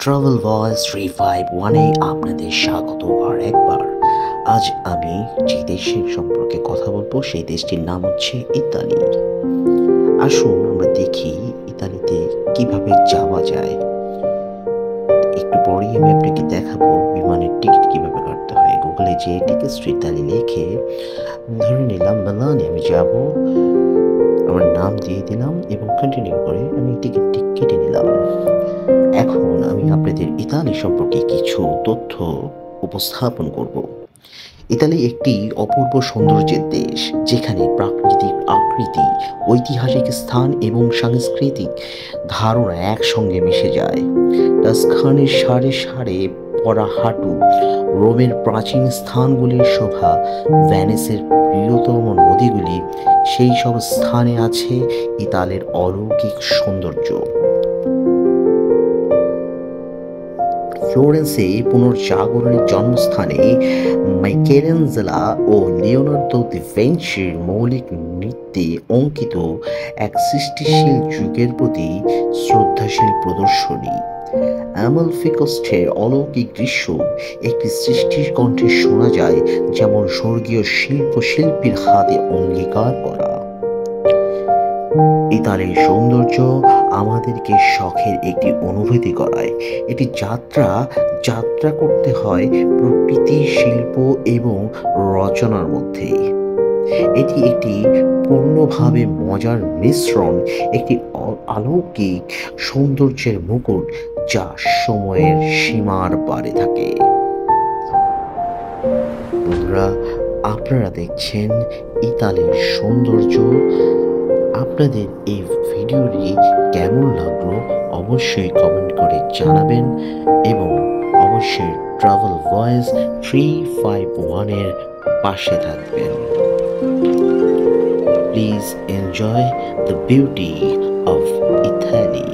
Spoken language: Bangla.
ট্রাভেল ভয়েস 351-এ আপনাদের স্বাগত আর একবার। আজ আমি যে দেশের সম্পর্কে কথা বলবো সেই দেশটির নাম হচ্ছে ইতালি। আসুন আমরা দেখি ইতালিতে কিভাবে যাওয়া যায়। একটু পরেই আমি আপনাকে দেখাবো বিমানের টিকিট কিভাবে কাটতে হয়। গুগলে যে টিকিটস ইতালি লিখে ধরে নিলাম মিলানে আমি যাব, আমার নাম দিয়ে দিলাম এবং কন্টিনিউ করে আমি টিকিটটি কেটে নিলাম। এখন আমি আপনাদের ইতালি সম্পর্কে কিছু তথ্য উপস্থাপন করব। ইতালি একটি অপূর্ব সৌন্দর্যের দেশ, যেখানে প্রাকৃতিক আকৃতি, ঐতিহাসিক স্থান এবং সাংস্কৃতিক ধারণা একসঙ্গে মিশে যায়। টাস্কানির সারে সারে পরা হাঁটু, রোমের প্রাচীন স্থানগুলির শোভা, ভ্যানিসের প্রিয়তম নদীগুলি, সেই সব স্থানে আছে ইতালির অলৌকিক সৌন্দর্য। ফ্লোরেন্সে পুনর্জাগরণের জন্মস্থানে মাইকেলেঞ্জেলো ও লিওনার্দো দা ভিঞ্চির মৌলিক নৃত্যে অঙ্কিত এক সৃষ্টিশীল যুগের প্রতি শ্রদ্ধাশীল প্রদর্শনী। অ্যামালফি কোস্টের অলৌকিক দৃশ্য একটি সৃষ্টির কণ্ঠে শোনা যায়, যেমন স্বর্গীয় শিল্পীর হাতে অঙ্গীকার করা। ইতালির সৌন্দর্য আমাদেরকে শখের একটি অনুভূতি করায়। এটি যাত্রা করতে হয় প্রকৃতি, শিল্প এবং রচনার মধ্যে। এটি একটি পূর্ণভাবে মজার মিশ্রণ, একটি অলৌকিক সৌন্দর্যের মুকুট যা সময়ের সীমার পারে থাকে। বন্ধুরা, আপনারা দেখছেন ইতালির সৌন্দর্য। আপনাদের এই ভিডিওটি কেমন লাগলো অবশ্যই কমেন্ট করে জানাবেন এবং অবশ্যই ট্রাভেল ভয়েস 351-এর পাশে থাকবেন। Please enjoy the beauty of Italy.